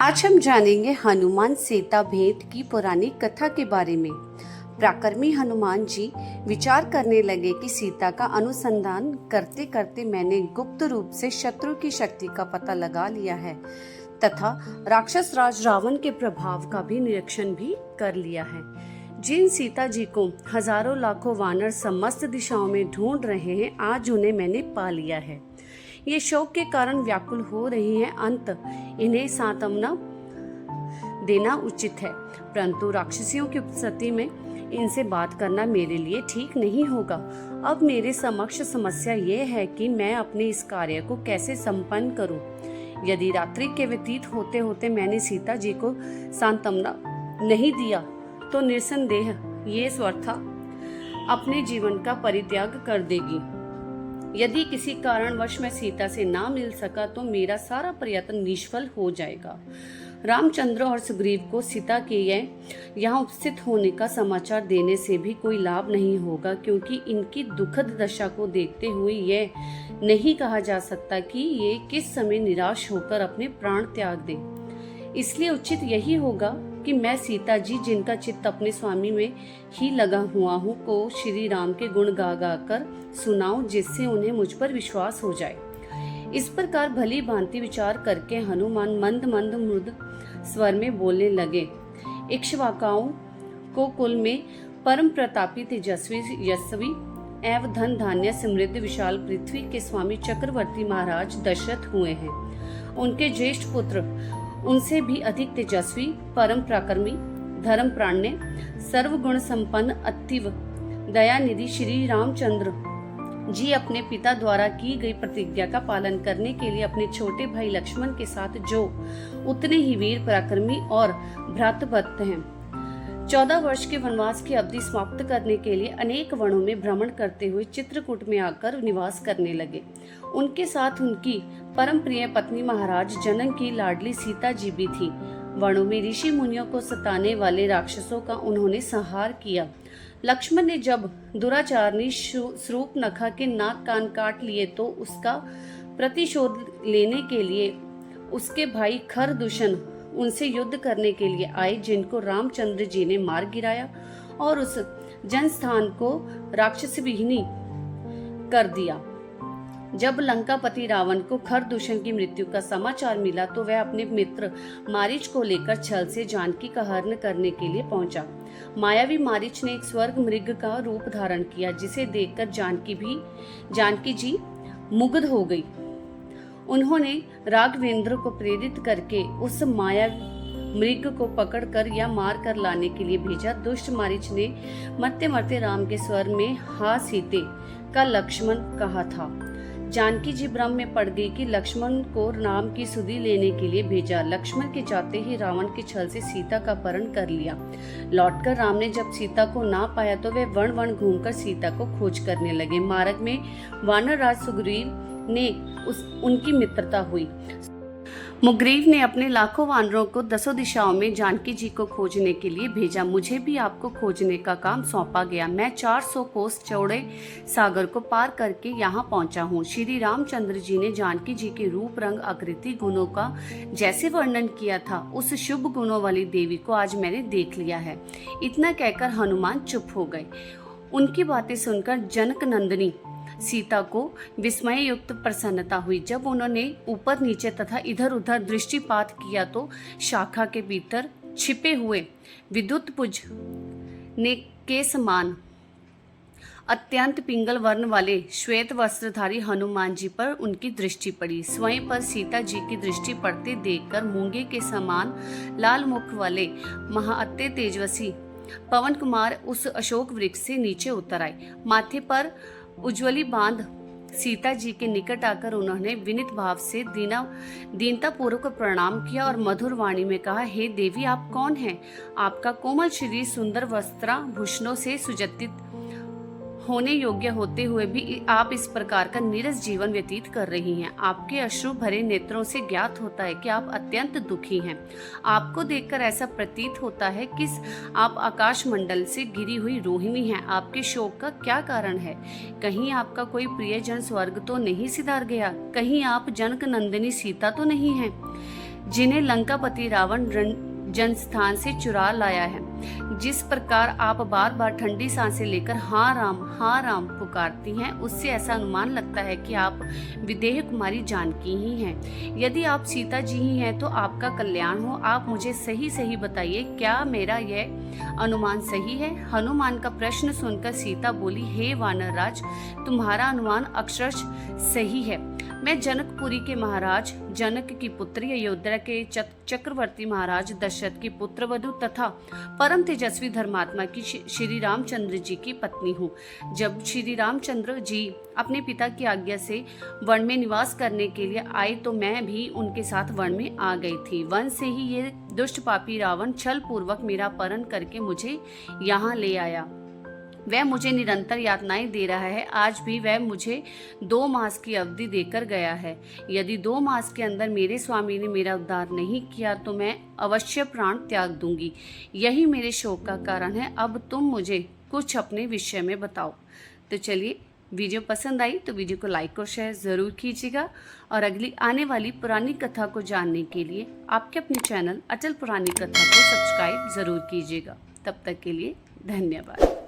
आज हम जानेंगे हनुमान सीता भेंट की पौराणिक कथा के बारे में। पराक्रमी हनुमान जी विचार करने लगे कि सीता का अनुसंधान करते करते मैंने गुप्त रूप से शत्रु की शक्ति का पता लगा लिया है तथा राक्षस राज रावण के प्रभाव का भी निरीक्षण भी कर लिया है। जिन सीता जी को हजारों लाखों वानर समस्त दिशाओं में ढूंढ रहे हैं, आज उन्हें मैंने पा लिया है। ये शोक के कारण व्याकुल हो रही हैं, अंत इन्हें सांत्वना देना उचित है, परंतु राक्षसियों की उपस्थिति में इनसे बात करना मेरे लिए ठीक नहीं होगा। अब मेरे समक्ष समस्या ये है कि मैं अपने इस कार्य को कैसे संपन्न करूं। यदि रात्रि के व्यतीत होते होते मैंने सीता जी को सांत्वना नहीं दिया तो निस्संदेह ये स्वर्था अपने जीवन का परित्याग कर देगी। यदि किसी कारणवश मैं सीता से ना मिल सका तो मेरा सारा प्रयत्न निष्फल हो जाएगा। रामचंद्र और सुग्रीव को सीता के यहाँ उपस्थित होने का समाचार देने से भी कोई लाभ नहीं होगा, क्योंकि इनकी दुखद दशा को देखते हुए यह नहीं कहा जा सकता कि ये किस समय निराश होकर अपने प्राण त्याग दे। इसलिए उचित यही होगा कि मैं सीता जी, जिनका चित्त अपने स्वामी में ही लगा हुआ हूँ, को श्री राम के गुण गा गा कर सुनाऊं, जिससे उन्हें मुझ पर विश्वास हो जाए। इस प्रकार भली भांति विचार करके हनुमान मंद मंद मृद स्वर में बोलने लगे। इक्ष्वाकुओं को कुल में परम प्रतापी तेजस्वी यशस्वी एवं धन धान्य समृद्ध विशाल पृथ्वी के स्वामी चक्रवर्ती महाराज दशरथ हुए हैं। उनके ज्येष्ठ पुत्र उनसे भी अधिक तेजस्वी, परम पराक्रमी, धर्मप्राण्य, सर्वगुण संपन्न, अतीव दयानिधि श्री रामचंद्र जी अपने पिता द्वारा की गई प्रतिज्ञा का पालन करने के लिए अपने छोटे भाई लक्ष्मण के साथ, जो उतने ही वीर, पराक्रमी और भ्रातृभक्त हैं, 14 वर्ष के वनवास की अवधि समाप्त करने के लिए अनेक वनों में भ्रमण करते हुए चित्रकूट में आकर निवास करने लगे। उनके साथ उनकी परम प्रिय पत्नी महाराज जनक की लाडली सीता जी भी थी। वनों में ऋषि मुनियों को सताने वाले राक्षसों का उन्होंने संहार किया। लक्ष्मण ने जब दुराचारनी शूर्पणखा के नाक कान काट लिए तो उसका प्रतिशोध लेने के लिए उसके भाई खरदूषण उनसे युद्ध करने के लिए आए, जिनको रामचंद्र जी ने मार गिराया और उस जनस्थान को राक्षस विहीनी कर दिया। जब लंकापति रावण को खरदूषण की मृत्यु का समाचार मिला तो वह अपने मित्र मारीच को लेकर छल से जानकी का हरण करने के लिए पहुंचा। मायावी मारीच ने एक स्वर्ग मृग का रूप धारण किया, जिसे देखकर जानकी जी मुग्ध हो गई। उन्होंने राघवेंद्र को प्रेरित करके उस माया मृग को पकड़कर या मार कर लाने के लिए भेजा। दुष्ट मारीच ने मरते मरते राम के स्वर में हा सीते का लक्ष्मण कहा था। जानकी जी भ्रम में पड़ गई कि लक्ष्मण को राम की सुधि लेने के लिए भेजा। लक्ष्मण के जाते ही रावण के छल से सीता का अपहरण कर लिया। लौटकर राम ने जब सीता को ना पाया तो वे वन वन घूमकर सीता को खोज करने लगे। मार्ग में वानर राज सुग्रीव ने उनकी मित्रता हुई। मुग्रीव ने अपने लाखों वानरों को 10 दिशाओं में जानकी जी को खोजने के लिए भेजा। मुझे भी आपको खोजने का काम सौंपा गया। मैं 400 कोस चौड़े सागर को पार करके यहाँ पहुँचा हूँ। श्री रामचंद्र जी ने जानकी जी के रूप, रंग, आकृति, गुणों का जैसे वर्णन किया था, उस शुभ गुणों वाली देवी को आज मैंने देख लिया है। इतना कहकर हनुमान चुप हो गए। उनकी बातें सुनकर जनक नंदिनी सीता को विस्मय युक्त प्रसन्नता हुई। जब उन्होंने ऊपर नीचे तथा इधर उधर दृष्टिपात किया तो शाखा के भीतर छिपे हुए विद्युत पुंज ने के समान अत्यंत पिंगल वर्ण वाले श्वेत वस्त्रधारी हनुमान जी पर उनकी दृष्टि पड़ी। स्वयं पर सीता जी की दृष्टि पड़ते देखकर मूंगे के समान लाल मुख वाले महाअत्य तेजस्वी पवन कुमार उस अशोक वृक्ष से नीचे उतर आए। माथे पर उज्ज्वली बांध सीता जी के निकट आकर उन्होंने विनीत भाव से दीनता पूर्वक प्रणाम किया और मधुर वाणी में कहा, हे देवी, आप कौन हैं? आपका कोमल शरीर सुंदर वस्त्राभूषणों से सुज्जित होने योग्य होते हुए भी आप इस प्रकार का नीरस जीवन व्यतीत कर रही हैं। आपके अश्रु भरे नेत्रों से ज्ञात होता है कि आप अत्यंत दुखी हैं। आपको देखकर ऐसा प्रतीत होता है कि आप आकाश मंडल से गिरी हुई रोहिणी हैं। आपके शोक का क्या कारण है? कहीं आपका कोई प्रियजन स्वर्ग तो नहीं सिधार गया? कहीं आप जनक नंदिनी सीता तो नहीं हैं? जिन्हें लंकापति रावण जनस्थान से चुरा लाया है। जिस प्रकार आप बार बार ठंडी सांसें लेकर हाँ राम पुकारती हैं, उससे ऐसा अनुमान लगता है कि आप विदेह कुमारी जानकी ही हैं। यदि आप सीता जी ही हैं तो आपका कल्याण हो। आप मुझे सही सही बताइए, क्या मेरा यह अनुमान सही है? हनुमान का प्रश्न सुनकर सीता बोली, हे वानर राज, तुम्हारा अनुमान अक्षरशः सही है। मैं जनकपुरी के महाराज जनक की पुत्री, अयोध्या के चक्रवर्ती महाराज दशरथ की पुत्रवधू तथा परम तेजस्वी धर्मात्मा की श्री रामचंद्र जी की पत्नी हूँ। जब श्री रामचंद्र जी अपने पिता की आज्ञा से वन में निवास करने के लिए आए तो मैं भी उनके साथ वन में आ गई थी। वन से ही ये दुष्ट पापी रावण छल पूर्वक मेरा अपहरण करके मुझे यहाँ ले आया। वह मुझे निरंतर यातनाएं दे रहा है। आज भी वह मुझे 2 मास की अवधि देकर गया है। यदि 2 मास के अंदर मेरे स्वामी ने मेरा उद्धार नहीं किया तो मैं अवश्य प्राण त्याग दूंगी। यही मेरे शोक का कारण है। अब तुम मुझे कुछ अपने विषय में बताओ। तो चलिए, वीडियो पसंद आई तो वीडियो को लाइक और शेयर ज़रूर कीजिएगा, और अगली आने वाली पुरानी कथा को जानने के लिए आपके अपने चैनल अटल पुरानी कथा को सब्सक्राइब ज़रूर कीजिएगा। तब तक के लिए धन्यवाद।